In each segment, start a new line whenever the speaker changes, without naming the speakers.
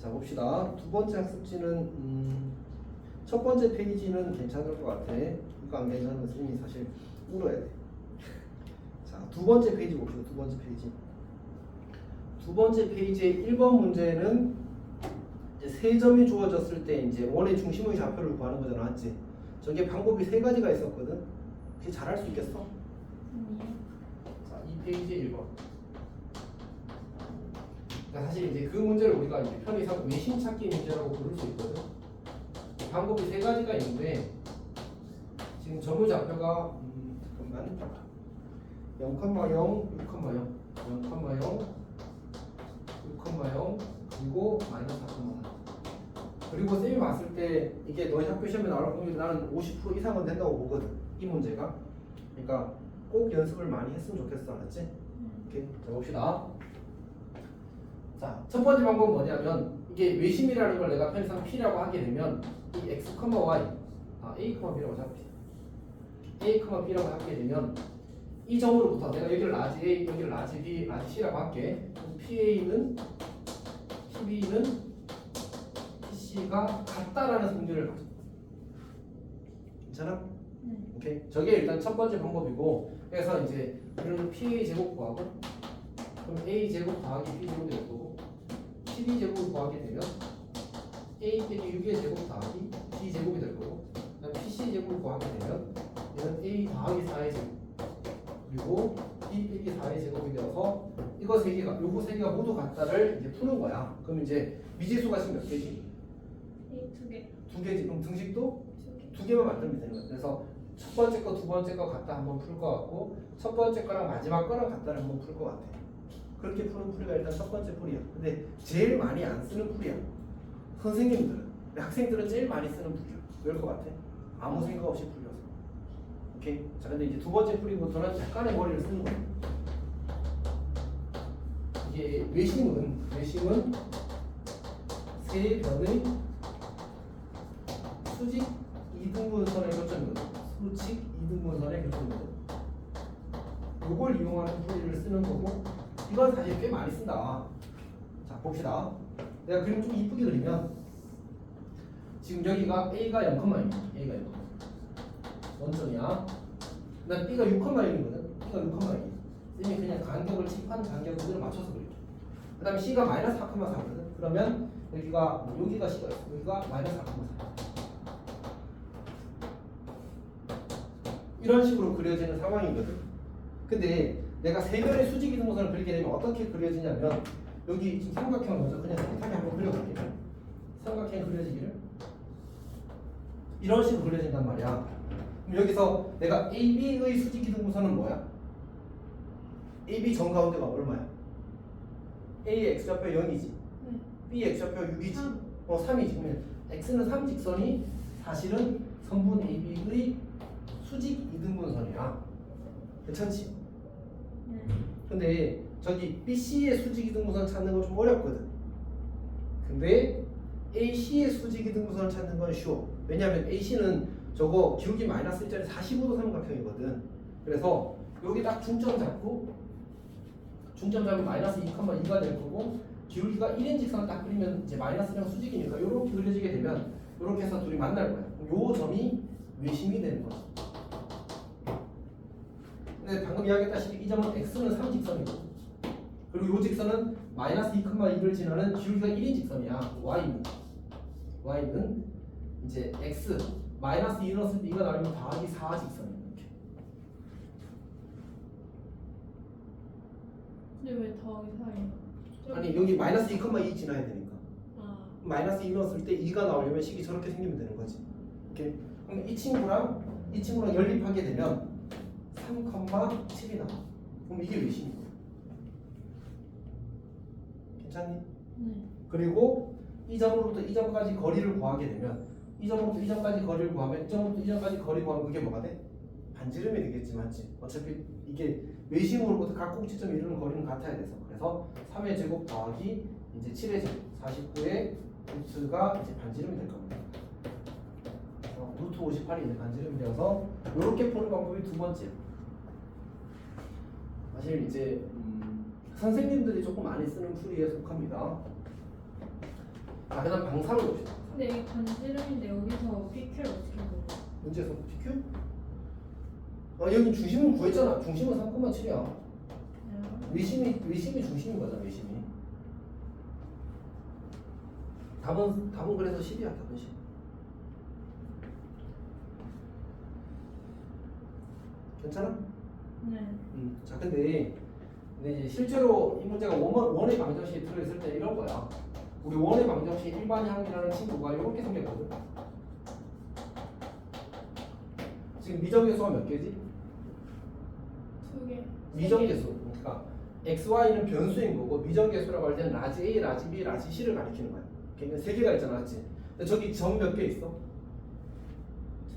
자 봅시다. 두 번째 학습지는 첫 번째 페이지는 괜찮을 것 같아. 이거 안 괜찮으면 선생님이 사실 울어야 돼. 자, 두 번째 페이지 봅시다. 두 번째 페이지. 두 번째 페이지의 1번 문제는 이제 세 점이 주어졌을 때 이제 원의 중심의 좌표를 구하는 거잖아, 맞지? 저게 방법이 세 가지가 있었거든. 혹시 잘할 수 있겠어? 자, 이 페이지 1번. 그러니까 사실 이제 그 문제를 우리가 이제 편의상 외심 찾기 문제라고 부를 수 있거든. 방법이 세 가지가 있는데 지금 점의 좌표가 잠깐만 0,0, 6,0, 0,0, 6,0 그리고 마이너스 4,4 그리고 쌤이 봤을 때 이게 너희 학교 시험에 나올 확률이 나는 50% 이상은 된다고 보거든 이 문제가. 그러니까 꼭 연습을 많이 했으면 좋겠어, 알았지? 오케이, 자 봅시다. 자, 첫 번째 방법은 뭐냐면 이게 외심이라는 걸 내가 편의상 P라고 하게 되면 이 x, y, a, b라고 잡히 a, b라고 하게 되면 이 점으로부터 내가 여기를 라지 A, 여기를 라지 B, 라지 C라고 할게. PA는 PB는 PC가 같다라는 성질을 가져. 괜찮아?
네.
오케이. 저게 일단 첫 번째 방법이고, 그래서 이제 우리는 PA 제곱 구하고, 그럼 A 제곱 더하기 B 제곱이 될 거고, PB 제곱을 구하게 되면 A 빼기 6의 제곱 더하기 B 제곱이 될 거고, 그다음 PC 제곱을 구하게 되면 얘는 A 더하기 4의 제곱. 그리고 B 빼기 4의 제곱이 되어서 이거 세 개가 요거 세 개가 모두 같다를 이제 푸는 거야. 그럼 이제 미지수가 지금 몇 개지?
두 개.
두 개지. 그럼 등식도
두 개.
두 개만 만들면 되는 거야. 그래서 첫 번째 거, 두 번째 거 같다 한번 풀 것 같고 첫 번째 거랑 마지막 거랑 같다를 한번 풀 것 같아. 그렇게 푸는 풀이가 일단 첫 번째 풀이야. 근데 제일 많이 안 쓰는 풀이야. 선생님들은, 학생들은 제일 많이 쓰는 풀이야. 왜 것 같아? 아무 생각 없이 풀려서. 오케이. 자, 근데 이제 두 번째 풀이부터는 약간의 머리를 쓰는 거야. 이게 외심은 세 변의 수직 이등분선의 교점이거든. 수직 이등분선의 교점이거든. 요걸 이용하는 풀이를 쓰는 거고 이건 사실 꽤 많이 쓴다. 자, 봅시다. 내가 그림 좀 이쁘게 그리면 지금 여기가 A가 0,0이야. A가 0, 원점이야. 그다음 B가 6,0이거든. B가 6,0. 쌤이 그냥 간격을 칠판 간격 그대로 맞춰서 그릴게. 그다음에 C가 마이너스 4,4거든. 그러면 여기가 C가 있어. 여기가 마이너스 4,4. 이런 식으로 그려지는 상황이거든. 근데 내가 세 변의 수직 이등분선을 그리게 되면 어떻게 그려지냐면 여기 지금 삼각형 먼저 그냥 색하게 한번 그려볼게. 삼각형 그려지기를 이런 식으로 그려진단 말이야. 그럼 여기서 내가 AB의 수직 이등분선은 뭐야? AB 정 가운데가 얼마야? A의 x좌표 0이지.
네.
B의 x좌표 6이지.
3.
3이지. 그러면 x는 3직선이 사실은 선분 AB의 수직 이등분선이야. 괜찮지?
네.
근데 저기 BC의 수직 이등분선 찾는 건 좀 어렵거든. 근데 AC의 수직 이등분선을 찾는 건 쉬워. 왜냐하면 AC는 저거 기울기 마이너스 1짜리 45도 삼각형이거든. 그래서 여기 딱 중점 잡고 중점 잡으면 마이너스 2,2가 될 거고 기울기가 1인 직선을 딱 그리면 이제 마이너스랑 수직이니까 이렇게 그려지게 되면 이렇게 해서 둘이 만날 거야. 요 점이 외심이 되는 거야. 근데 방금 이야기했다시피 이 점은 x는 3직선이고 그리고 요 직선은 마이너스 2,2를 지나는 기울기가 1인 직선이야. y는 이제 x 마이너스 2 넣었을 때 2가 나오면 더하기 4 직선이야. 이렇게.
근데 왜 더하기 4예요?
아니 여기 마이너스 2,2 지나야 되니까 마이너스 2 넣었을 때 2가 나오려면 식이 저렇게 생기면 되는 거지. 이렇게. 그럼 이 친구랑 연립하게 되면 3,7이 나와. 그럼 이게 외심이야. 괜찮니?
네.
그리고 이 점으로부터 이 점까지 거리를 구하게 되면 이 점으로부터 이 점까지 거리를 구하면 이 점부터 이 점까지 거리 구하면 그게 뭐가 돼? 반지름이 되겠지, 맞지? 어차피 이게 외심으로부터 각 꼭지점이 이루는 거리는 같아야 돼서 그래서 3의 제곱 더하기 이제 7의 제곱 49의 루트가 이제 반지름이 될 겁니다. 루트 58이 이제 반지름이 되어서 이렇게 푸는 방법이 두 번째. 사실 이제 선생님들이 조금 많이 쓰는 풀이에 속합니다. 아, 그다음 방사를 봅시다.
근데 이 반지름인데 여기서 PQ를 어떻게 보고?
문제에서 PQ? 여기 중심은 구했잖아. 중심은 3,7이야. 외심이 중심인 거잖아. 외심이. 답은 그래서 10이야. 답은 10. 괜찮아?
네.
자, 근데 이제 실제로 이 문제가 원의 방정식이 들어있을 때 이런 거야. 우리 원의 방정식 일반항이라는 친구가 이렇게 생겼거든. 지금 미정계수가 몇 개지?
2개.
미정계수. 그러니까 xy는 변수인 거고 미정계수라고 할 때는 라지 a, 라지 b, 라지 c를 가리키는 거야. 걔는 세 개가 있잖아, 맞지? 근데 저기 점 몇 개 있어?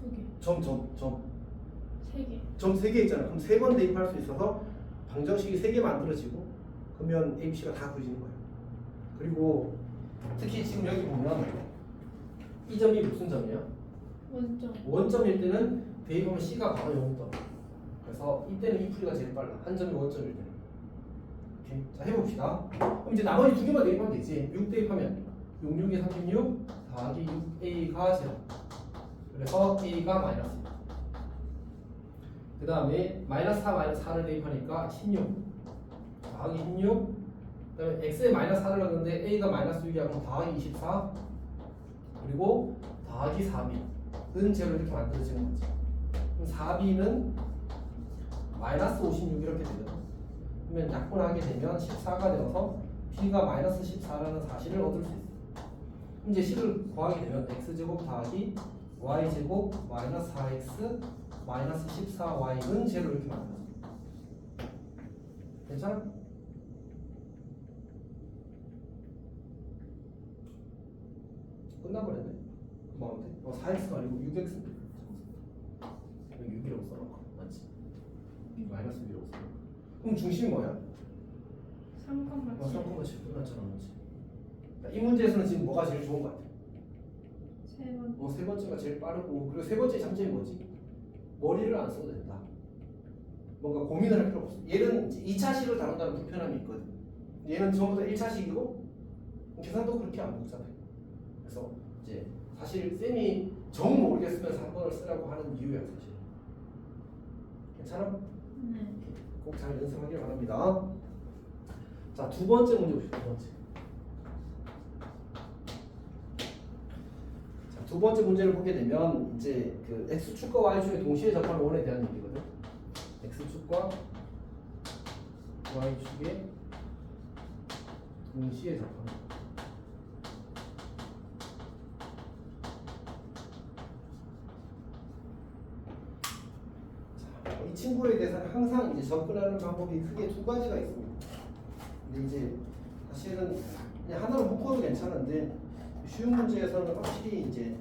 2개.
점
3개.
점 3개 있잖아. 그럼 3번 대입할 수 있어서 방정식이 3개 만들어지고 그러면 A, B, C가 다 구해지는 거야. 그리고 특히 지금 여기 보면 이 점이 무슨 점이야?
원점.
원점일 때는 대입하면 C가 바로 0점. 그래서 이때는 이 풀이가 제일 빨라. 한 점이 원점일 때는. 오케이. 자, 해봅시다. 그럼 이제 나머지 2개만 대입하면 되지. 6 대입하면 6, 6에 36 더하기 6A가 0. 그래서 A가 마이너스. 그 다음에 마이너스 4, 마이너스 4를 대입하니까 16 더하기 16. 그 다음에 x에 마이너스 4를 넣었는데 a가 마이너스 6이야. 그럼 더하기 24 그리고 더하기 4b는 제로 이렇게 만들어지는 거지. 그럼 4b는 마이너스 56 이렇게 되거든. 그러면 약분하게 되면 14가 되어서 b가 마이너스 14라는 사실을 얻을 수 있어. 그럼 이제 c를 구하게 되면 x제곱 더하기 y제곱 마이너스 4x 마이너스 14y는 제로 이렇게 만들어져. 괜찮아? 끝나버렸네. 금방 하면 돼. 4x가 아니고 6x인데. 여기 6이라고 써놓고 맞지? 마이너스 6이라고 써놓고. 그럼 중심이 뭐야?
3,7.
3,7 끝났잖아, 맞지? 이 문제에서는 지금 뭐가 제일 좋은 것 같아? 세 번째가 제일 빠르고 그리고 세 번째 장점이 뭐지? 머리를 안 써도 된다. 뭔가 고민을 할 필요가 없어. 얘는 2차식을 다룬다는 불편함이 있거든. 얘는 전부 다 1차식이고 계산도 그렇게 안 복잡해. 그래서 이제 사실 쌤이 정 모르겠으면 3번을 쓰라고 하는 이유야 사실. 괜찮아?
네.
꼭 잘 연습하길 바랍니다. 자, 두 번째 문제 봅시다. 두 번째 문제를 보게 되면 이제 그 x축과 y축의 동시에 접하는 원에 대한 얘기거든. x축과 y축의 동시에 접하는. 자, 이 친구에 대해서는 항상 이제 접근하는 방법이 크게 두 가지가 있습니다. 근데 이제 사실은 그냥 하나로 묶어도 괜찮은데 쉬운 문제에서는 확실히 이제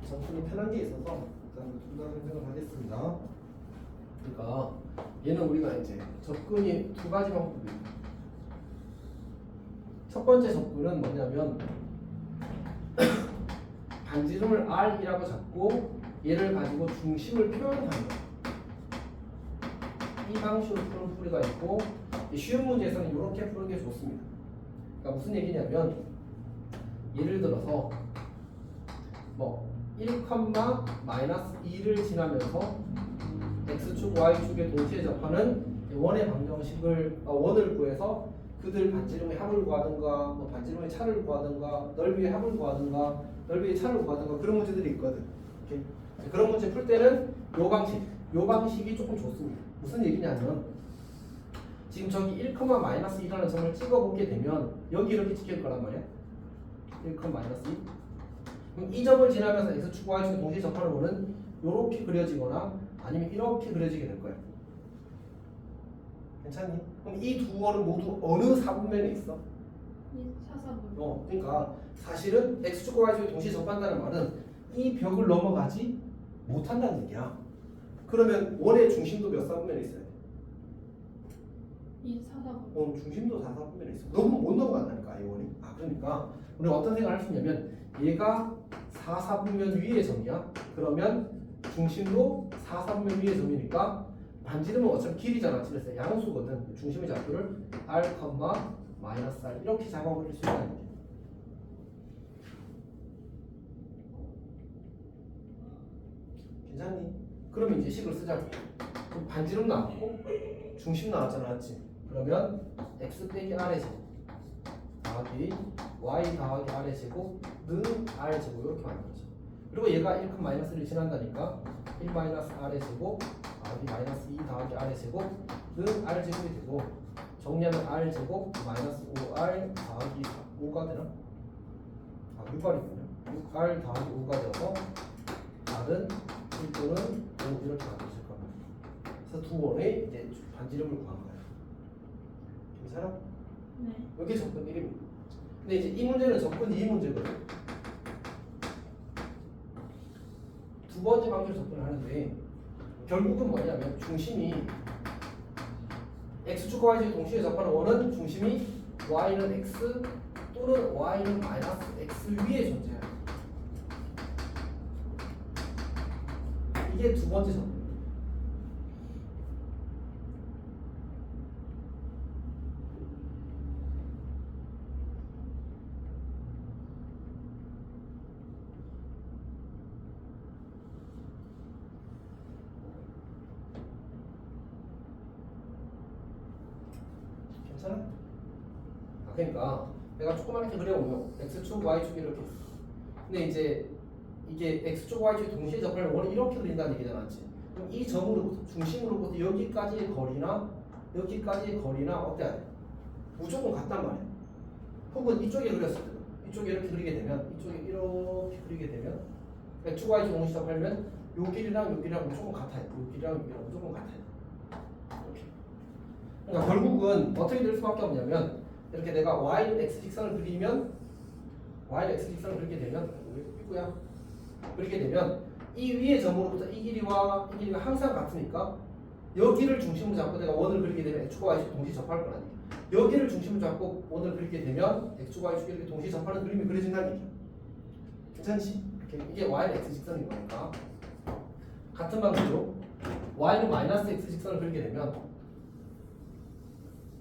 접근이 편한 게 있어서 일단 둘 다 생각을 하겠습니다. 그러니까 얘는 우리가 이제 접근이 두 가지 방법이 있습니다. 첫 번째 접근은 뭐냐면 반지름을 R이라고 잡고 얘를 가지고 중심을 표현하는 거예요. 이 방식으로 푸는 풀이가 있고 쉬운 문제에서는 이렇게 푸는 게 좋습니다. 그러니까 무슨 얘기냐면 예를 들어서 뭐 1,-2를 지나면서 x축, y축의 동시에 접하는 원의 방정식을 원을 구해서 그들 반지름의 합을 구하든가 뭐 반지름의 차를 구하든가 넓이의 합을 구하든가 넓이의 차를 구하든가 그런 문제들이 있거든. 이렇게. 그런 문제 풀 때는 요 방식이 조금 좋습니다. 무슨 얘기냐면 지금 저기 1,-2라는 점을 찍어보게 되면 여기 이렇게 찍힐 거란 말이야. 1,-2. 그럼 이 점을 지나면서 x축, y축 동시에 접하는 거는 이렇게 그려지거나 아니면 이렇게 그려지게 될 거야. 괜찮니? 그럼 이 두 원은 모두 어느 사분면에 있어?
이 사사분.
그러니까 사실은 x축과 y축이 동시에 접한다는 말은 이 벽을 넘어가지 못한다는 얘기야. 그러면 원의 중심도 몇 사분면에 있어야 돼?
이 사사분.
중심도 4사분면에 있어. 너무 못 넘어간다니까 이 원이. 그러니까 우리가 어떤 생각을 할 수 있냐면 얘가 4사분면 위의 점이야. 그러면 중심도 4사분면 위의 점이니까 반지름은 어차피 길이잖아. 그래서 양수거든. 중심의 좌표를 R, -R 이렇게 잡아버릴 수 있다는 거야. 괜찮니? 그러면 이제 식을 쓰자고. 그럼 반지름 나왔고 중심 나왔잖아, 맞지? 그러면 x 빼기 r의 제곱 더하기 y 더하기 r의 제곱는 r 제곱 이렇게 만들어져. 그리고 얘가 1, 마이너스를 지난다니까 1 마이너스 r의 제곱 더하기 마이너스 2 더하기 r의 제곱는 r 제곱이 되고 정리하면 r 제곱 마이너스 5r 더하기 5가 되나? 아 6r이군요. 6r 더하기 5가 되어서 r은 1 또는 5 이렇게 만들어질 겁니다. 그래서 두 원의 이제 반지름을 구한 거예요. 괜찮아?
네.
이게 접근 1입니다. 근데 이제 이 문제는 접근 2 문제거든. 두 번째 방식으로 접근을 하는데 결국은 뭐냐면 중심이 x축과 y축이 동시에 접하는 원은 중심이 y는 x 또는 y는 마이너스 x 위에 존재해요. 이게 두 번째 접근입니다. 괜찮아? 그러니까 내가 조그맣게 그려오면 x축, y축 이렇게 있어. 근데 이제 이게 x축, y축이 동시에 접하면 원을 이렇게 그린다는 얘기잖아, 맞지? 그럼 이 점으로부터 중심으로부터 여기까지의 거리나 여기까지의 거리나 어때야 돼? 무조건 같단 말이야. 혹은 이쪽에 그렸을 때 이쪽에 이렇게 그리게 되면 이쪽에 이렇게 그리게 되면 x축, y축 동시에 접하면 요 길이랑 요 길이랑 무조건 같아요. 요 길이랑 요 길이랑 무조건 같아요. 이렇게. 그러니까 결국은 어떻게 될 수밖에 없냐면 이렇게 내가 y는 x 직선을 그리면 y는 x 직선을 그리게 되면 왜 삐꾸야? 그리게 되면 이 위의 점으로부터 이 길이와 이 길이가 항상 같으니까 여기를 중심으로 잡고 내가 원을 그리게 되면 x축과 y축 동시에 접할 거라니. 여기를 중심으로 잡고 원을 그리게 되면 x축과 y축이 이렇게 동시에 접하는 그림이 그려진다는 얘기야. 괜찮지? 이게 y는 x 직선인 거니까 같은 방식으로 y는 마이너스 x 직선을 그리게 되면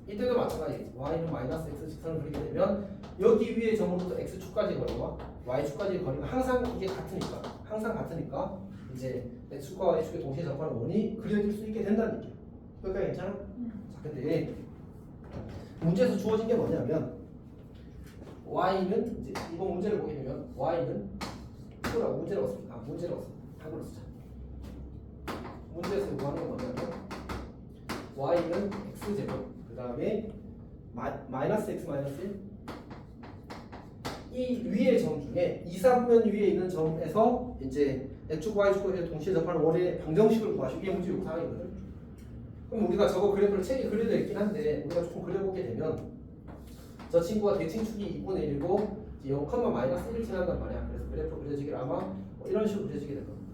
이때도 마찬가지. y는 마이너스 x 직선을 그리게 되면 여기 위의 점으로부터 x축까지의 거리와 y축까지의 거리가 항상 이게 같으니까 이제 x축과 y축의 동시에 접하는 원이 그려질 수 있게 된다는 얘기야. 그러니까 괜찮아? 자, 근데 문제에서 주어진 게 뭐냐면 y는 이제 이번 문제를 보게 되면 y는 이거라고 문제를 얻습니다. 문제를 얻습니다. 한글로 쓰자. 문제에서 요구하는 건 뭐냐면 y는 x제곱 그 다음에 마이너스 x 마이너스 1 이 위의 점 중에 이사분면 위에 있는 점에서 이제 x축 y축과 동시에 접하는 원의 방정식을 구하시고 이게 문제 요구사항이거든. 그럼 우리가 저거 그래프를 책에 그려져 있긴 한데 우리가 조금 그려보게 되면 저 친구가 대칭축이 2분의 1이고 0, 마이너스 1을 지난단 말이야. 그래서 그래프 그려지기를 아마 뭐 이런 식으로 그려지게 될 겁니다.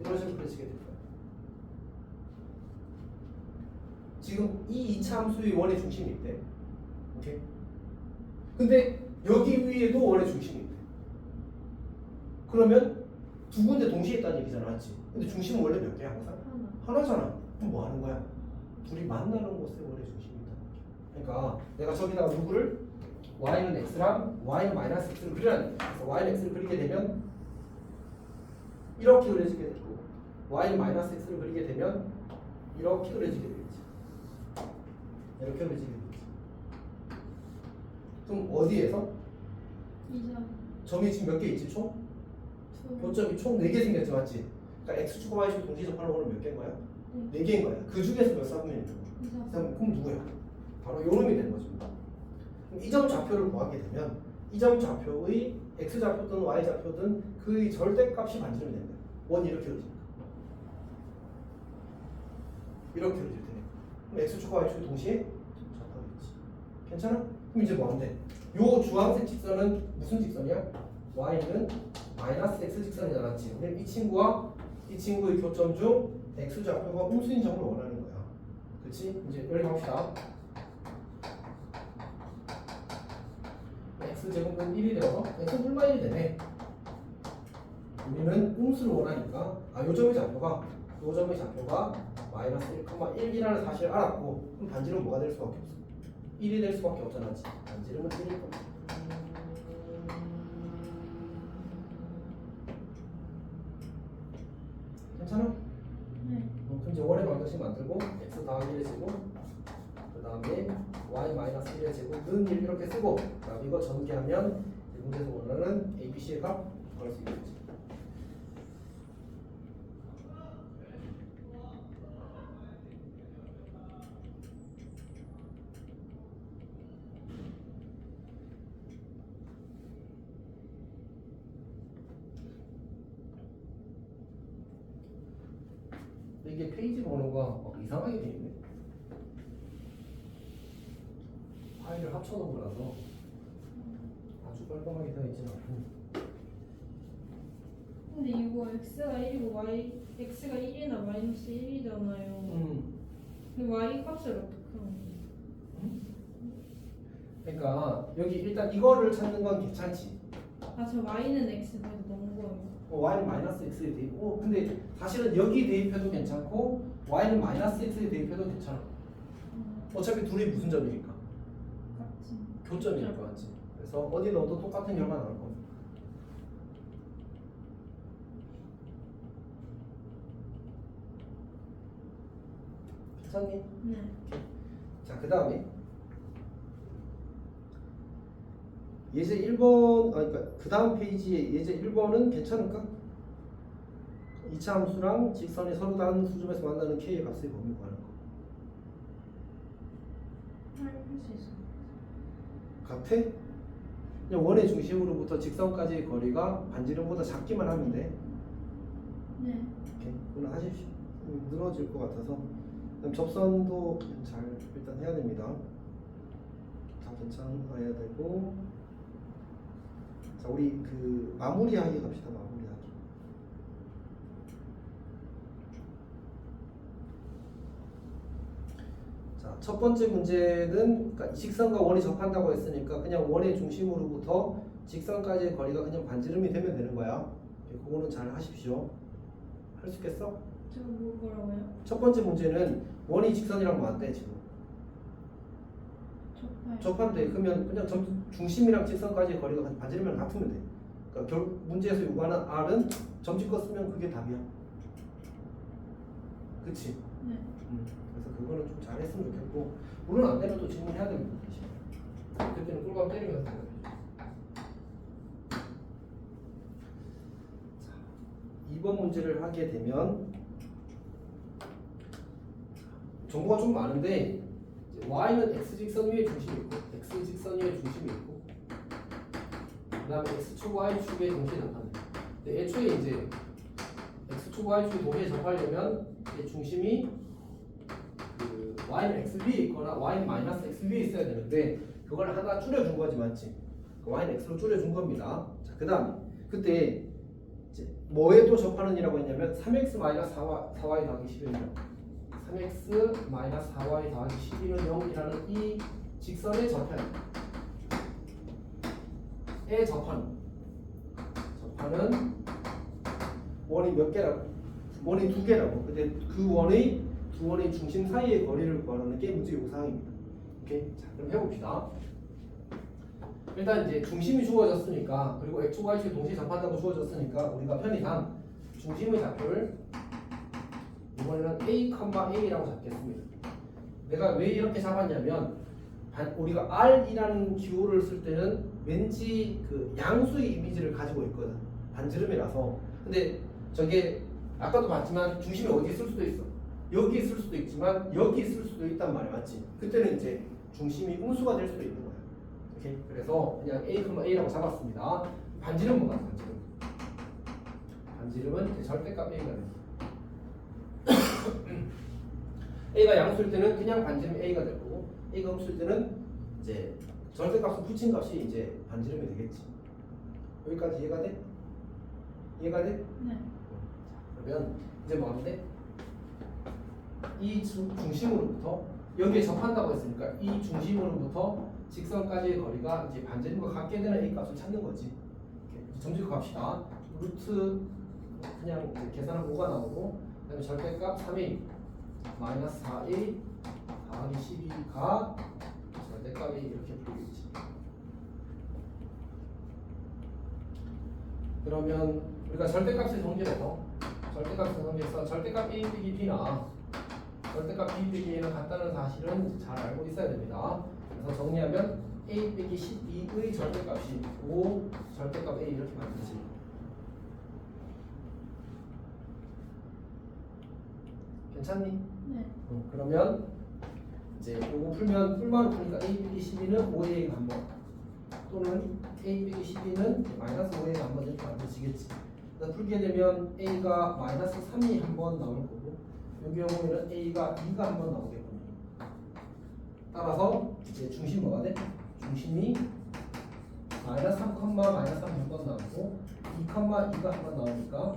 이런 식으로 그려지게 될 거야. 지금 이 2차 함수의 원의 중심이 있대. 오케이? 근데 여기 위에도 원의 중심이 있대. 그러면 두 군데 동시에 있다는 얘기잖아, 맞지? 근데 중심은 원래 몇 개야 항상? 하나잖아. 그럼 뭐 하는 거야? 둘이 만나는 곳에 원의 중심이 있다는 얘기야. 그러니까 내가 저기다가 누구를 y는 x랑 y는 마이너스 x를 그리라는 거야. 그래서 y는 x를 그리게 되면 이렇게 그려지게 되고 y는 마이너스 x를 그리게 되면 이렇게 그려지게 되겠지. 이렇게 그려지게 되겠지. 그럼 어디에서?
2점.
점이 지금 몇 개 있지 총? 교점이 총 4개 생겼지, 맞지? 그러니까 x축과 y축 동시에 접하는 거는 몇 개인 거야? 4개인 거야. 그 중에서 몇 사분면이죠? 2사분. 그럼 누구야? 바로 요놈이 되는 거죠. 그럼 이 점 좌표를 구하게 되면 이 점 좌표의 x 좌표든 y 좌표든 그의 절대값이 반지름이 된다. 원이 이렇게 그려집니다. 이렇게 그려질 테니까. 그럼 x축과 y축이 동시에 접하겠지. 괜찮아? 그럼 이제 뭐 하면 돼? 요 주황색 직선은 무슨 직선이야? y는 마이너스 x 직선이잖아, 지금. 이 친구와 이 친구의 교점 중 x 좌표가 음수인 점을 원하는 거야. 그렇지? 이제 여기 갑시다. x 제곱은 1이 되어서 x는 얼마 1이 되네. 우리는 음수를 원하니까 요 점의 좌표가 마이너스 1,1이라는 사실을 알았고 그럼 반지름은 뭐가 될 수밖에 없어? 1이 될 수밖에 없잖아. 반지름은 1일 겁니다. y 마이너스 1의 제곱은 1 이렇게 쓰고 그다음 이거 전개하면 문제에서 원하는 a, b, c의 값 구할 수 있겠지. 이게 페이지 번호가 이상하게 돼 있네. 파일을 합쳐놓은 거라서 아주 깔끔하게 되어 있지는 않고.
근데 이거 x가 1이고 x가 1이나 마이너스 1이잖아요. 근데 y 값을 어떻게 하는 거예요?
그러니까 여기 일단 이거를 찾는 건 괜찮지.
저 y는 x 그래서 넣은 거예요.
y는 마이너스 x에 대입. 근데 사실은 여기 대입해도 괜찮고 y는 마이너스 x에 대입해도 괜찮아. 어차피 둘이 무슨 점이니까?
같이.
교점이니까 맞지. 그래서 어디 넣어도 똑같은 결과 나올 거야. 괜찮니?
네.
자, 그 다음에 예제 1번, 그러니까 그 다음 페이지에 예제 1번은 괜찮을까? 2차 함수랑 직선이 서로 다른 수점에서 만나는 k의 값의 범위 구하는 거.
할 수 있어요.
같아? 그냥 원의 중심으로부터 직선까지의 거리가 반지름보다 작기만 하면 돼.
네.
이렇게 그건 하십시오. 늘어질 것 같아서. 그다음 접선도 잘 일단 해야 됩니다. 다 괜찮아야 되고. 자, 우리 그 마무리하기 갑시다. 마무리하기. 자, 첫 번째 문제는 그러니까 직선과 원이 접한다고 했으니까 그냥 원의 중심으로부터 직선까지의 거리가 그냥 반지름이 되면 되는 거야. 그거는 잘 하십시오. 할 수 있겠어?
저 뭐라고요?
첫 번째 문제는 원이 직선이랑 뭐 안 돼 지금?
접할.
접한대. 그러면 그냥 중심이랑 직선까지의 거리가 반지름이랑 같으면 돼. 그러니까 문제에서 요구하는 r은 점집거 쓰면 그게 답이야. 그치?
네.
그래서 그거는 좀 잘했으면 좋겠고, 물론 안 되면 또 질문해야 됩니다. 그때는 꿀밤 때리면서 돼요. 자, 2번 문제를 하게 되면 정보가 좀 많은데 y는 x 직선 위에 중심이 있고 x 직선 위에 중심이 있고 그 다음에 x축 y축에 동시에 나타나요. 근데 애초에 이제 x축 y축이 동시에 접하려면 중심이 그 y는 x 위에 있거나 y는 마이너스 x 위에 있어야 되는데 그걸 하나 줄여준 거지 맞지? 그 y는 x로 줄여준 겁니다. 자, 그 다음에 그때 이제 뭐에도 접하는 이라고 했냐면 3x 마이너스 4y 더하기 11이라고 3x 마이너스 4y 더하기 12는 0이라는 이 직선에 접하는 원이 몇 개라고? 원이 두 개라고. 근데 그 원의 두 원의 중심 사이의 거리를 구하는 게 문제 요구사항입니다. 오케이? 자, 그럼 해봅시다. 일단 이제 중심이 주어졌으니까 그리고 x, y축이 동시에 접한다고 주어졌으니까 우리가 편의상 중심의 좌표를 이번에는 a,a라고 잡겠습니다. 내가 왜 이렇게 잡았냐면 우리가 r이라는 기호를 쓸 때는 왠지 그 양수의 이미지를 가지고 있거든. 반지름이라서. 근데 저게 아까도 봤지만 중심이 어디 있을 수도 있어. 여기 있을 수도 있지만 여기 있을 수도 있단 말이야. 맞지? 그때는 이제 중심이 음수가 될 수도 있는 거야. 오케이? 그래서 그냥 a,a라고 잡았습니다. 반지름 뭐가 반지름? 반지름은 절대값 a가 됩니다. a가 양수일 때는 그냥 반지름 a가 될 거고 a가 음수일 때는 이제 절대값을 붙인 값이 이제 반지름이 되겠지. 여기까지 이해가 돼? 이해가 돼?
네.
그러면 이제 뭐 하면 돼? 이 중심으로부터 여기에 접한다고 했으니까 이 중심으로부터 직선까지의 거리가 이제 반지름과 같게 되는 a 값을 찾는 거지. 이렇게 점집고 갑시다. 루트 그냥 이제 계산하면 5가 나오고 그다음에 절대값 3a 마이너스 4a 더하기 12가 절대값이 이렇게 풀리겠지. 그러면 우리가 절대값을 정리해서 절대값 a 빼기 b나 절대값 b 빼기 a는 같다는 사실은 잘 알고 있어야 됩니다. 그래서 정리하면 a 빼기 12의 절대값이 5 절대값 a 이렇게 만들지. 괜찮니?
네.
그러면 이제 요거 풀면 풀만 푸니까 a 빼기 12는 5a 한번 또는 a 빼기 12는 마이너스 5a 한번 이렇게 만들어지겠지. 그래서 풀게 되면 a가 마이너스 3이 한번 나올 거고 여기 경우에는 a가 2가 한번 나오겠군요. 따라서 이제 중심 뭐가 돼? 중심이 마이너스 3, 마이너스 3 한번 나오고 2, 2가 한번 나오니까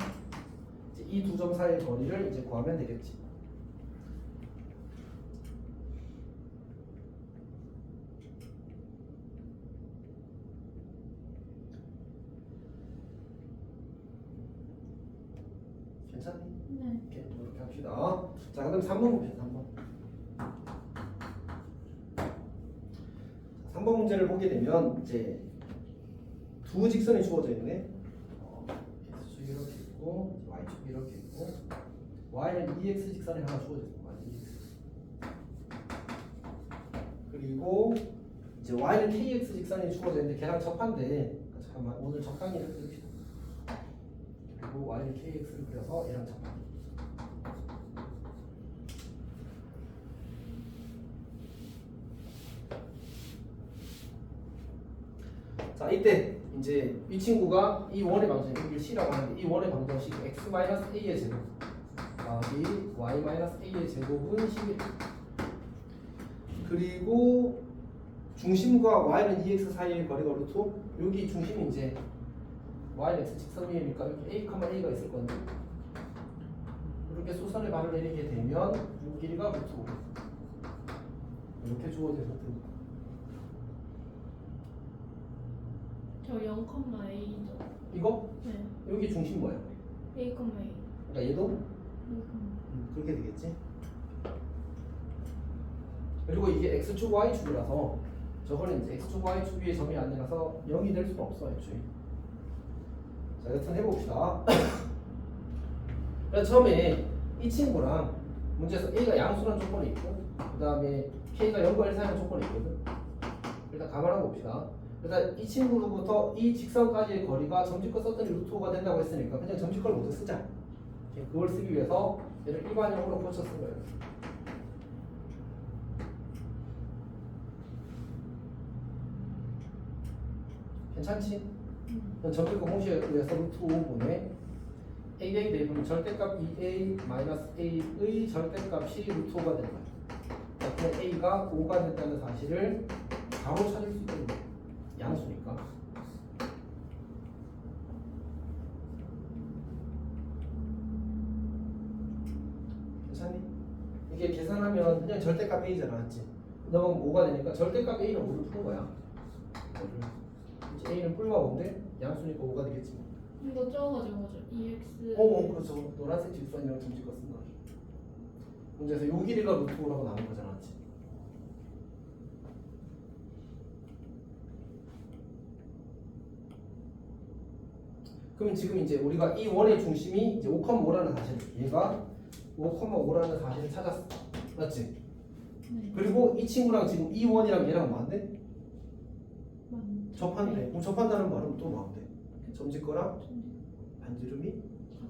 이제 이 두 점 사이의 거리를 이제 구하면 되겠지. 괜찮니?
네.
이렇게 합시다. 자, 그다음 3번 봅시다. 3번 문제를 보게 되면 이제 두 직선이 주어져 있네. x축이 이렇게 있고 y축이 이렇게 있고 y는 2x 직선이 하나 주어져 있고 그리고 이제 y는 kx 직선이 주어져 있는데 걔랑 접한데 잠깐만 오늘 적당히 이렇게 씁시다. 그리고 y는 kx를 그려서 얘랑 접한. 자, 이때 이제 이 친구가 이 원의 방정식, 여기를 C라고 하는데 이 원의 방정식 x-a의 제곱 더하기 y-a의 제곱은 11. 그리고 중심과 y는 2x 사이의 거리가 루트 5. 여기 중심이 이제 y는 x 직선 위이니까 여기 a, a가 있을 건데 이렇게 수선의 반을 내리게 되면 이 길이가 루트 5. 이렇게 주어져 있습니다.
저 0,a죠.
이거?
네.
여기 중심 뭐야?
a,a.
그러니까 얘도 그렇게 되겠지. 그리고 이게 x축 y축이라서 저거는 이제 x축 y축 위에 점이 안 내려서 0이 될 수는 없어 애초에. 자, 여튼 해봅시다. 그래서 처음에 이 친구랑 문제에서 a가 양수라는 조건이 있고 그 다음에 k가 0과 1 사이라는 조건이 있거든. 일단 감안하고 봅시다. 일단 이 친구로부터 이 직선까지의 거리가 점집과 썼더니 루트 5가 된다고 했으니까 그냥 점집과를 먼저 쓰자. 그걸 쓰기 위해서 얘를 일반형으로 고쳐 쓴 거예요. 괜찮지? 점집과 공식에 의해서 루트 5분의 AA 대입은 절대값 2A-A의 절대값이 루트 5가 되는 거야. 그래서 A가 5가 된다는 사실을 바로 찾을 수 있는 거야. 양수니까. 괜찮니? 이게 계산하면 그냥 절대값 A잖아, 맞지? 그다음 5가 되니까 절대값 A는 5를 푸는 거야. 이제 A는 뿔과 5인데 양수니까 5가 되겠지.
이거 적어가지고 뭐죠? 2x.
그렇죠. 노란색 직선이랑 점집과 쓴 거야. 문제에서 요 길이가 루트 5라고 나온 거잖아, 맞지? 그럼 지금 이제 우리가 이 원의 중심이 이제 5,5라는 사실, 얘가 5,5라는 사실을 찾았어, 맞지?
네.
그리고 이 친구랑 지금 이 원이랑 얘랑 뭐한대? 접한대.
네.
그럼 접한다는 말은 또 뭐한대? 점집거랑 반지름이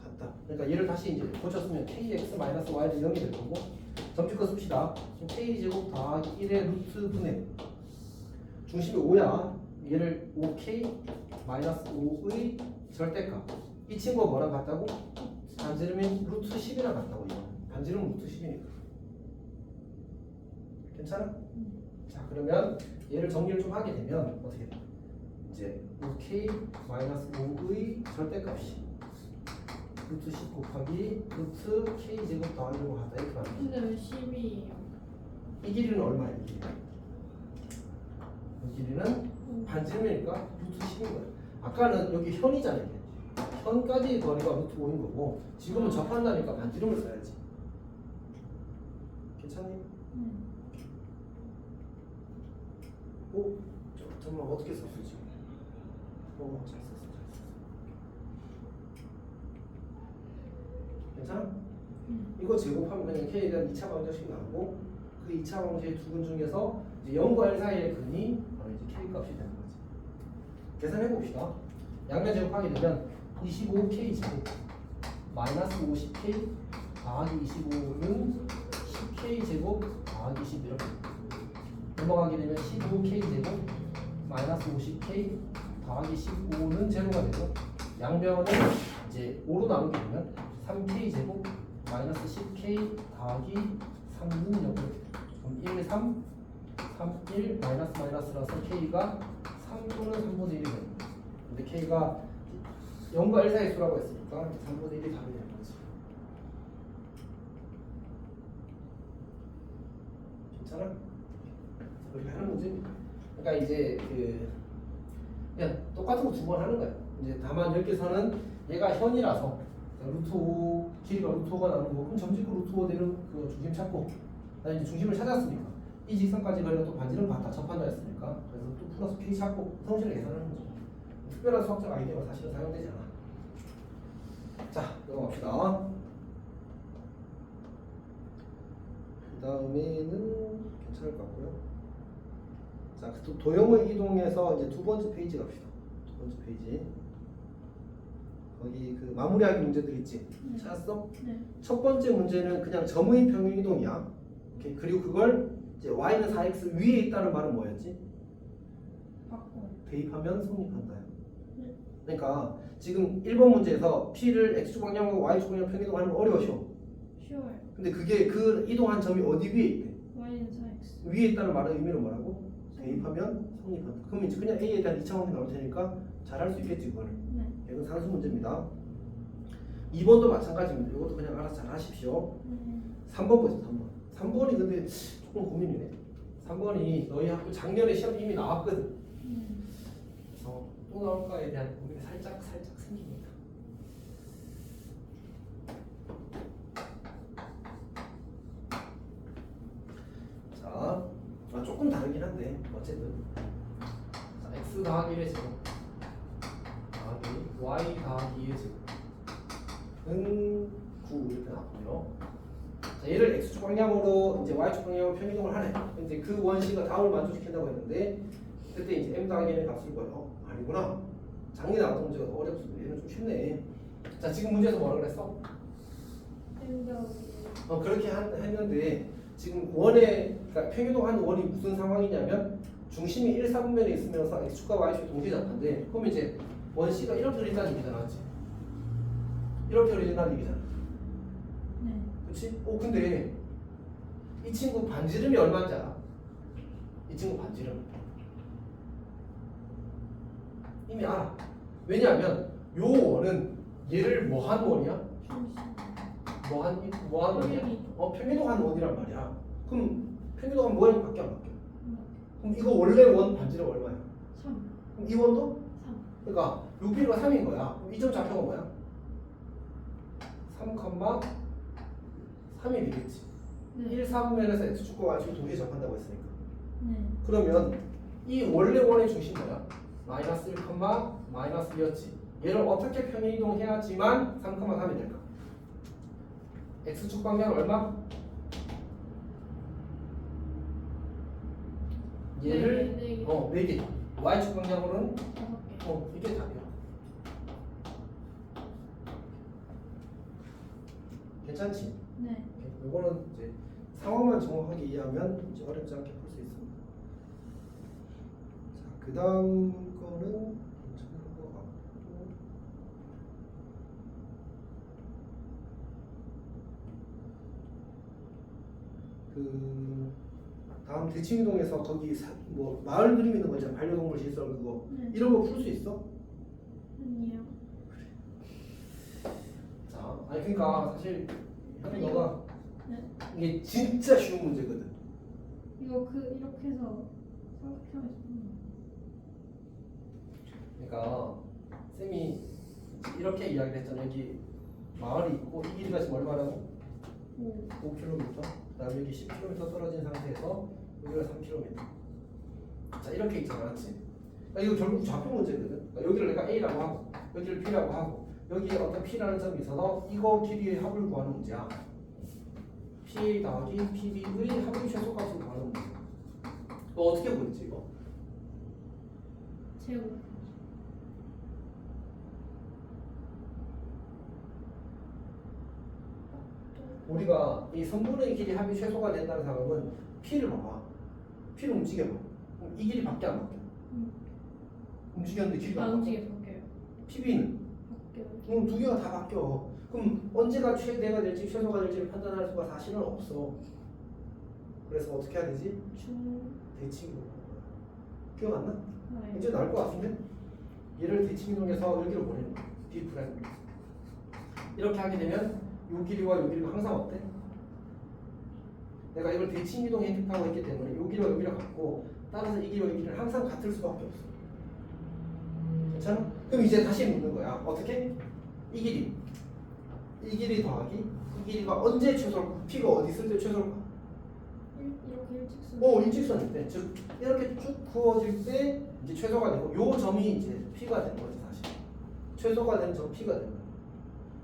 같다. 그러니까 얘를 다시 이제 고쳤으면 kx-y는 0이 될 거고 점집거 씁시다. k 제곱 더하기 1의 루트 분의 중심이 5야. 얘를 5k-5의 절대값. 이 친구가 뭐랑 같다고? 반지름이 루트 10이랑 같다고. 이거 반지름은 루트 10이니까. 괜찮아? 자, 그러면 얘를 정리를 좀 하게 되면 어떻게 돼? 이제 5k-5의 절대값이 루트 10 곱하기 루트 k 제곱 더하기로 하다 이렇게 말합니다.
근데 왜 10이에요?
이 길이는 얼마야? 이 길이? 이 길이는 반지름이니까 루트 10인 거야. 아까는 여기 현이잖아요. 현까지의 거리가 루트 5인 거고 지금은 접한다니까 반지름을 써야지. 괜찮니? 오? 정말 어떻게 썼어 지금? 잘 썼어. 괜찮아? 이거 제곱하면 그냥 k에 대한 2차 방정식이 나오고 그 2차 방정식의 두 근 중에서 이제 0과 1 사이의 근이 바로 이제 k 값이 되는 거지. 계산해 봅시다. 양변 제곱하게 되면 25k 제곱 마이너스 50k 더하기 25는 10k 제곱 더하기 10 이렇게 넘어가게 되면 15k 제곱 마이너스 50k 더하기 15는 제로가 되고 양변은 이제 5로 나누게 되면 3k 제곱 마이너스 10k 더하기 3는 0. 그럼 1, 3, 3, 1 마이너스 마이너스라서 k가 3 또는 3분의 1이 됩니다. 근데 k가 0과 1 사이 수라고 했으니까 3분의 1이 답이 되는 거지. 괜찮아? 그렇게 하는 문제입니다. 그러니까 이제 그냥 똑같은 거 두 번 하는 거야. 이제 다만 여기서는 얘가 현이라서 루트 5 길이가 루트 5가 나오는 거 그럼 점집구 루트 5 되는 그 중심 찾고 나 이제 중심을 찾았으니까 이 직선까지 가려면 또 반지름 같다 접한다 했으니까 그래서 또 플러스 k 찾고 성질을 계산하는 거죠. 특별한 수학적 아이디어가 사실은 사용되지 않아. 자 넘어갑시다. 그 다음에는 괜찮을 것 같고요. 자, 또 도형을 이동해서 이제 두 번째 페이지 갑시다. 두 번째 페이지. 거기 그 마무리하기 문제들 있지?
네.
찾았어?
네.
첫 번째 문제는 그냥 점의 평행 이동이야. 오케이. 그리고 그걸 이제 y는 4x 위에 있다는 말은 뭐였지?
바꿔.
대입하면 성립한다.
네.
그러니까 지금 1번 문제에서 p를 x축 방향하고 y축 방향 평행 이동하는 거 어려워져.
쉬워요.
근데 그게 그 이동한 점이 어디 위에 있대?
y는 4x.
위에 있다는 말의 의미는 뭐라고? 대입하면 성립한다. 그럼 이제 그냥 a에 대한 2차원이 나올 테니까 잘할 수 있겠지 그거는.
네.
이건 상수 문제입니다. 2번도 마찬가지입니다. 이것도 그냥 알아서 잘 하십시오.
네.
3번 보세요. 3번. 3번이 근데 조금 고민이네. 3번이 너희 학교 작년에 시험 이미 나왔거든. 그래서 또 나올까에 대한 고민이 살짝 생깁니다. 자, 조금 다르긴 한데 어쨌든 자, x 더하기 1의 제곱 더하기 y 더하기 2의 제곱은 9 이렇게 나왔고요. 자, 얘를 x축 방향으로 이제 y축 방향으로 평이동을 하네. 이제 그 원식은 다음을 만족시킨다고 했는데 그때 이제 m 더하기 n의 값을 봐요. 아니구나. 작년에 나왔던 문제가 더 어렵습니다. 얘는 좀 쉽네. 자, 지금 문제에서 뭐라 그랬어? 그렇게 했는데 지금 원의 그러니까 평이동하는 원이 무슨 상황이냐면 중심이 1, 4분면에 있으면서 x축과 y축이 동시에 잡한데 그럼 이제 원 C가 이렇게 그린다는 얘기잖아, 맞지? 이렇게 그린다는 얘기잖아.
네.
그렇지? 근데 이 친구 반지름이 얼마인지 알아? 이 친구 반지름 이미 알아. 왜냐하면 요 원은 얘를 뭐한 원이야? 뭐한 원이야? 평이동한 원이란 말이야. 그럼 평이동한 모양이 바뀌어 안 바뀌어? 그럼 이거 원래 원 반지름 얼마야?
3.
그럼 이 원도?
3.
그러니까 요 길이가 3인 거야. 그럼 이 점 좌표가 뭐야? 3,3이 되겠지.
네.
1, 4분면에서 x축과 y축이 동시에 접한다고 했으니까.
네.
그러면 이 원래 원의 중심 뭐야? 마이너스 1, 마이너스 2였지. 얘를 어떻게 평행 이동해야지만 3,3이 될까? x축 방향 얼마? 얘를
네.
4개. y축 방향으로는
5개.
이게 답이야. 괜찮지?
네.
이거는 이제 상황만 정확하게 이해하면 이제 어렵지 않게 풀 수 있습니다. 자, 그 다음 거는 괜찮은 것 같고. 그 다음 대칭이동에서 거기 뭐 마을 그림 있는 거 있잖아. 반려동물 질서 그거.
네.
이런 거 풀 수 있어?
아니요.
자, 아니 그러니까 사실 현이 너가
네.
이게 진짜 쉬운 문제거든.
이거 이렇게 해서 생각하면
그러니까 쌤이 이렇게 이야기를 했잖아. 여기 마을이 있고 이 길이가 지금 얼마라고? 5km. 그다음에 여기 10km 떨어진 상태에서 여기가 3km. 자 이렇게 있잖아, 맞지? 그러니까 이거 결국 좌표 문제거든. 그러니까 여기를 내가 A라고 하고 여기를 B라고 하고 여기에 어떤 P라는 점이 있어서 이거 길이의 합을 구하는 문제야. PA 더하기 PB의 합의 최소값을 구하는 문제. 어떻게 보이지 이거?
제곱.
우리가 이 선분의 길이 합이 최소가 된다는 상황은 P를 봐봐. P를 움직여봐. 그럼 이 길이 밖에 안 바뀌어. 움직였는데 길이가 안 바뀌어.
움직여 볼게요.
PB는
바뀌어요.
두 개가 다 바뀌어. 그럼 언제가 최대가 될지 최소가 될지를 판단할 수가 사실은 없어. 그래서 어떻게 해야 되지? 대칭이동. 기억 안 나?
네.
이제 나올 것 같은데? 얘를 대칭이동해서 여기로 보내는 거야. D 프라임. 이렇게 하게 되면 요 길이와 요 길이가 항상 어때? 내가 이걸 대칭이동 행식하고 있기 때문에 요 길이와 요 길이가 같고 따라서 이 길이와 이 길이는 항상 같을 수밖에 없어. 괜찮아? 그럼 이제 다시 묻는 거야. 어떻게? 이 길이 더하기 이 길이가 언제 최소일까? P가 어디 있을 때 최소일까?
이렇게 일직선.
일직선일 때, 즉 이렇게 쭉 그어질 때 이제 최소가 되고 요 점이 이제 P가 되는 거지 사실. 최소가 되는 점 P가 되는 거야.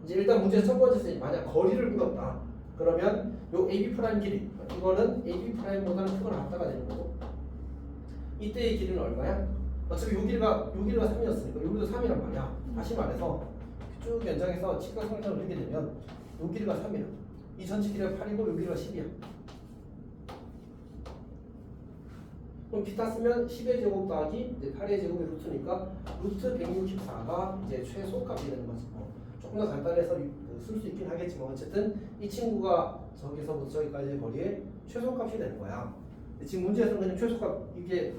이제 일단 문제 첫 번째 스테이지 만약 거리를 물었다. 그러면 요 AB 프라임 길이 이거는 AB 프라임보다는 크거나 같다가 되는 거고 이때의 길이는 얼마야? 어차피 요 길이가 3이었으니까 여기도 3이란 말이야. 다시 말해서 쭉 연장해서 직각성장을 하게 되면 요 길이가 3이야. 이 전체 길이가 8이고 요 길이가 10이야. 그럼 기타 쓰면 10의 제곱 더하기 이제 8의 제곱의 루트니까 루트 164가 이제 최소값이 되는 거지. 조금 더 간단해서 쓸 수 있긴 하겠지만 어쨌든 이 친구가 저기서부터 저기까지의 거리의 최소값이 되는 거야. 지금 문제에서는 그냥 최소값 이게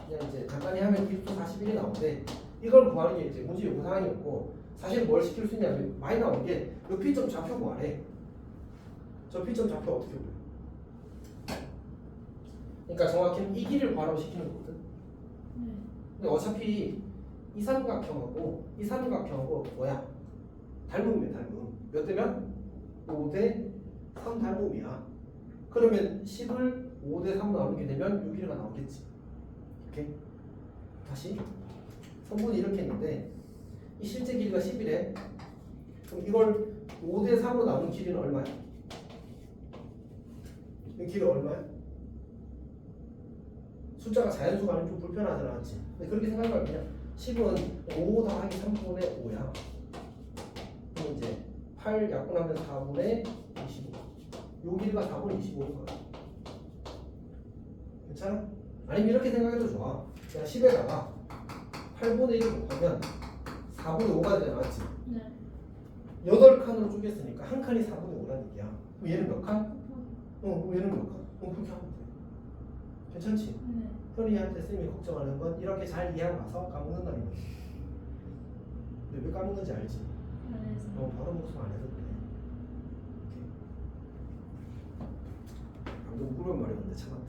그냥 이제 간단히 하면 1도 41이 나오는데 이걸 구하는 게 이제 문제 요구 사항이었고 사실 뭘 시킬 수 있냐면 많이 나온 게 요 P점 좌표 구하래. 저 P점 좌표 어떻게 구해? 그러니까 정확히는 이 길이를 구하라고 시키는 거거든.
네.
근데 어차피 이 삼각형하고 뭐야? 닮음이야, 닮음. 몇 대면? 5대 3 닮음이야. 그러면 10을 5대 3로 나누게 되면 요 길이가 나오겠지. 이렇게. 다시. 선분이 이렇게 했는데 이 실제 길이가 10이래. 그럼 이걸 5대 3으로 나눈 길이는 얼마야? 이 길이 얼마야? 숫자가 자연수가 하면 좀 불편하잖아, 맞지? 근데 그렇게 생각하면 그냥 10은 5 더하기 3분의 5야. 그럼 이제 8 약분하면 4분의 25. 요 길이가 4분의 25인 거야. 괜찮아? 아니면 이렇게 생각해도 좋아. 그냥 10에다가 8분의 1을 곱하면 4분의 5가 되잖아, 맞지?
네.
8칸으로 쪼갰으니까 한 칸이 4분의 5라는 얘기야. 그럼 얘는 몇 칸? 그럼 얘는 몇 칸? 그렇게 하면 돼. 괜찮지?
네.
현이한테 쌤이 걱정하는 건 이렇게 잘 이해하고 나서 까먹는다는 거지. 근데 왜 까먹는지 알지?
안에서.
바로 복습 안 해도 돼. 방금 꾸면 말이었는데 참았다.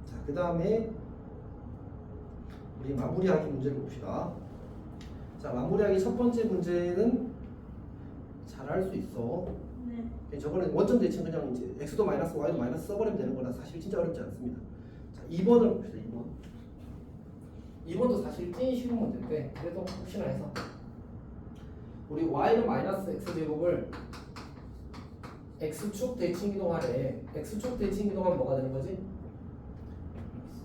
자, 그 다음에 우리 마무리하기 문제를 봅시다. 자, 마무리하기 첫 번째 문제는 잘할 수 있어.
네.
저번에 원점 대칭 그냥 이제 x도 마이너스 y도 마이너스 써버리면 되는 거라 사실 진짜 어렵지 않습니다. 자, 2번을 봅시다. 2번도 사실 찐 쉬운 문제인데 그래도 혹시나 해서 우리 y는 마이너스 x제곱을 x축 대칭 이동하래. x축 대칭 이동하면 뭐가 되는 거지?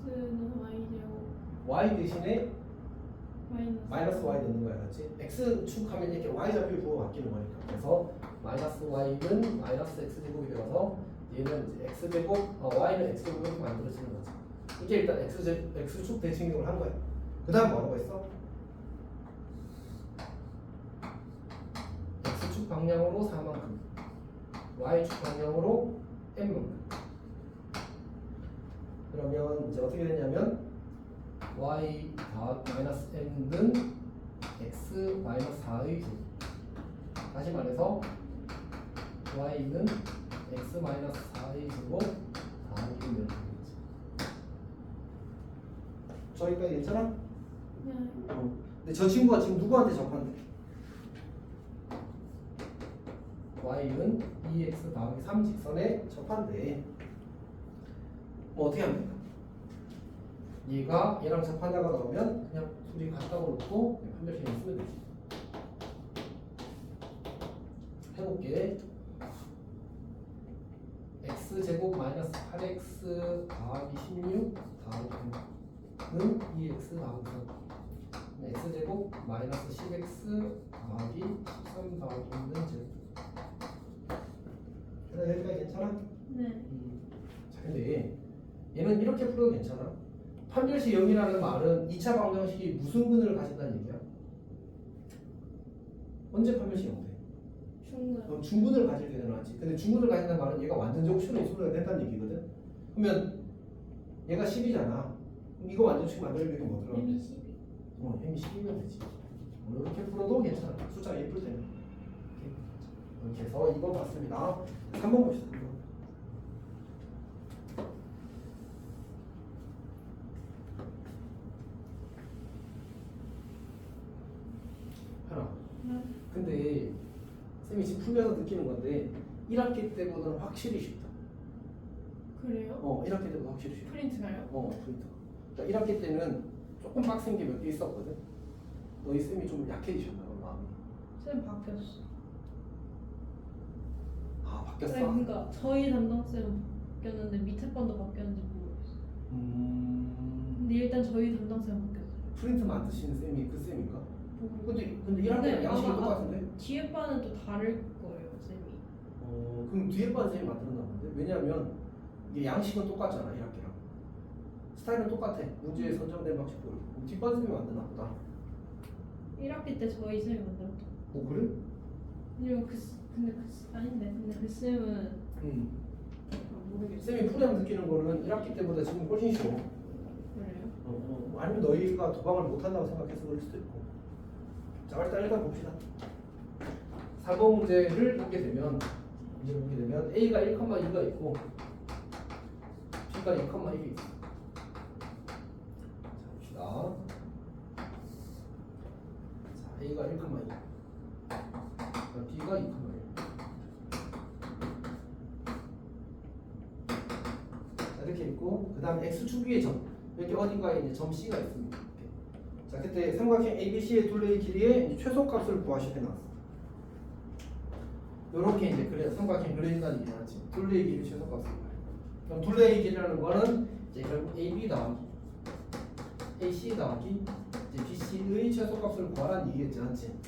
x는 y제곱
y 대신에 마이너스 y
y.
넣는 거야, 그렇지? x축 하면 이렇게 y 좌표를 부호 바뀌는 거니까. 그래서 마이너스 y는 마이너스 x제곱이 되어서 얘는 이제 x제곱, y는 x제곱 이렇게 만들어지는 거지. 이게 일단 x축 대칭 이동을 한 거야. 그 다음 뭐 하는 거 있어? x축 방향으로 4만큼, y축 방향으로 n만큼. 그러면 이제 어떻게 되냐면 y 마이너스 n은 x 마이너스 4의 조. 다시 말해서 y는 x 마이너스 4의 제곱 더하기 면. 저기까지 괜찮아?
네.
근데 저 친구가 지금 누구한테 접한대? y는 2x 더하기 3 직선에 접한대. 뭐 어떻게 하면 될까? 얘가 얘랑 접하다가 나오면 그냥 둘이 같다고 놓고 판별식을 쓰면 되지. 해볼게. x제곱 마이너스 8x 더하기 16 더하기 9는 2x 더하기 3 x제곱 마이너스 10x 더하기 13 더하기 6는 제곱. 그래 여기까지 괜찮아?
네.
자 근데 얘는 이렇게 풀어도 괜찮아? 판별식 0이라는 말은 2차 방정식이 무슨 근을 가진다는 얘기야? 언제 판별식 0 돼?
중간.
중근을 가질 때 되나지. 근데 중근을 가진다는 말은 얘가 완전적 수로 소리가 된다는 얘기거든. 그러면 얘가 10이잖아. 그럼 이거 완전식 만들려면 뭐 들어가?
햄이 12.
햄이 10이면 되지. 이렇게 풀어도 괜찮아. 숫자가 예쁠 때는. 이렇게 해서 2번 봤습니다. 3번 봅시다. 3번. 하나.
네.
근데 쌤이 지금 풀면서 느끼는 건데 1학기 때보다는 확실히 쉽다.
그래요?
1학기 때보다 확실히 쉽다.
프린트가요?
프린터. 그러니까 1학기 때는 조금 빡센 게 몇 개 있었거든. 너희 쌤이 좀 약해지셨나 봐 마음이.
쌤 바뀌었어.
아 바뀌었어?
아니, 그러니까 저희 담당 쌤 바뀌었는데 밑에 번도 바뀌었는지 모르겠어. 근데 일단 저희 담당 쌤 바뀌었어요.
프린트 만드시는 쌤이 그 쌤인가? 근데
근데
1학기랑 양식이
아마
똑같은데?
뒤에 반은 또 다를 거예요, 쌤이.
그럼 뒤에 반 쌤이 만들었나 본데? 왜냐면 이게 양식은 똑같잖아 1학기랑. 스타일은 똑같아. 문제에 선정된 방식도 그렇고. 뒷반 쌤이 만드나 보다.
1학기 때 저희 쌤이 만들었던.
그래?
아니면 아닌데. 근데 그 쌤은 모르겠어.
쌤이 풀이하면 느끼는 거는 1학기 때보다 지금 훨씬 쉬워.
그래요?
아니면 너희가 도방을 못한다고 생각해서 그럴 수도 있고. 자 일단 봅시다. 4번 문제를 보게 되면 A가 1,2가 있고 B가 2,1이 있어. 자 봅시다. 자 A가 1,2 B가 2,1. 자 이렇게 있고 그 다음에 X축 위에 점 이렇게 어딘가에 이제 점 C가 있습니다. 이렇게. 자 그때 삼각형 ABC의 둘레의 길이의 이제 최소값을 구하시게 나왔어. 요렇게 이제 그래 삼각형 그려진다는 얘기 나왔지. 둘레의 길이 최소값을 구해. 그럼 둘레의 길이라는 거는 이제 결국 AB 더하기 AC 더하기 이제 BC의 최소값을 구하라는 얘기겠지, 않지?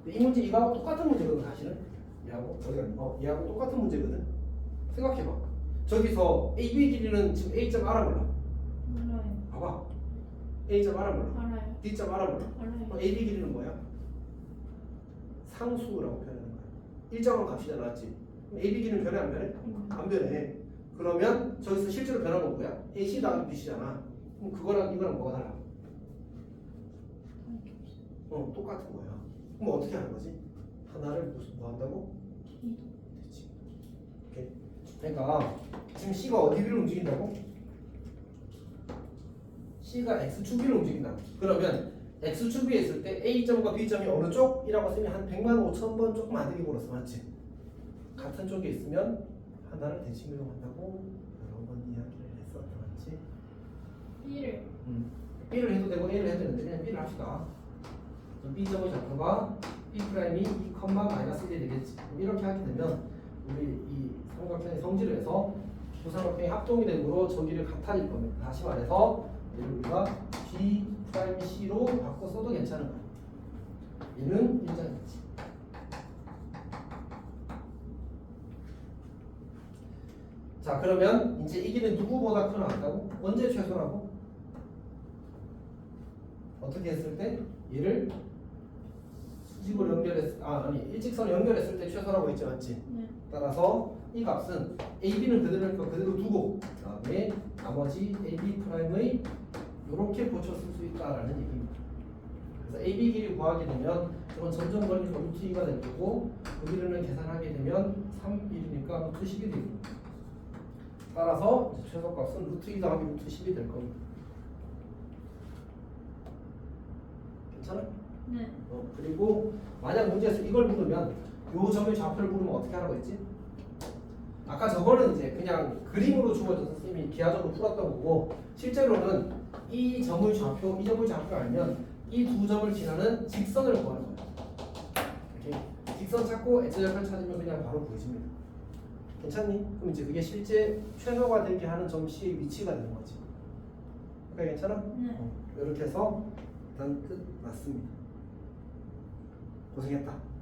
이 문제 이거하고 똑같은 문제거든 사실은. 얘하고 얘하고 똑같은 문제거든. 생각해봐. 저기서 AB 길이는 지금 A점 알아 몰라?
알아요.
봐봐. A점 알아 몰라?
알아요.
D점 알아 몰라?
알아요.
AB 길이는 뭐야? 상수라고 표현하는 거야. 일정한 값이잖아, 맞지? AB 길이는 변해 안 변해? 안 변해. 그러면 저기서 실제로 변한 건 뭐야? AC 더하기 BC잖아. 그럼 그거랑 이거랑 뭐가 달라? 똑같은 거야. 그럼 어떻게 하는 거지? 하나를 뭐 한다고? 됐지. 오케이. 그러니까 지금 C가 어디를 움직인다고? C가 X축 위를 움직인다. 그러면 X축 위에 있을 때 A점과 B점이 어느 쪽이라고 쓰면 한 100만 5천 번 조금 안 되게 걸었어, 맞지? 같은 쪽에 있으면 하나를 대칭 이동한다고 여러 번 이야기를 했었다, 맞지?
B를
B를 해도 되고 A를 해도 되는데 그냥 B를 합시다. B점의 좌표가 B'이 2,-1이 되겠지. 이렇게 하게 되면 우리 이 삼각형의 성질을 해서 두 삼각형이 합동이 되므로 저기를 같아질 겁니다. 다시 말해서 얘를 우리가 B'C로 바꿔 써도 괜찮은 거야. 얘는 일장이지. 자 그러면 이제 이 길은 누구보다 크나 한다고? 언제 최소라고? 어떻게 했을 때? 얘를 수직으로 일직선을 연결했을 때 최소라고 했지, 맞지?
네.
따라서 이 값은 AB는 그대로니까 그대로 두고 그다음에 나머지 AB 프라임의 이렇게 고쳐 쓸 수 있다라는 얘기입니다. 그래서 AB 길이 구하게 되면 이건 점점 걸리니까 루트 2가 될 거고 그 길이를 계산하게 되면 3일이니까 루트 10이 되고 따라서 최소값은 루트 2 더하기 루트 10이 될 겁니다. 괜찮아?
네.
그리고 만약 문제에서 이걸 물으면 요 점의 좌표를 물으면 어떻게 하라고 했지? 아까 저거는 이제 그냥 그림으로 주어져서 선생님이 기하적으로 풀었던 거고 실제로는 이 점의 좌표, 이 점의 좌표를 알면 이 두 점을 지나는 직선을 구하는 거예요. 이렇게 직선 찾고 X좌표를 찾으면 그냥 바로 구해집니다. 괜찮니? 그럼 이제 그게 실제 최소가 되게 하는 점씨의 위치가 되는 거지. 그러니까 괜찮아?
네.
이렇게 해서 일단 끝 났습니다. 고생했다.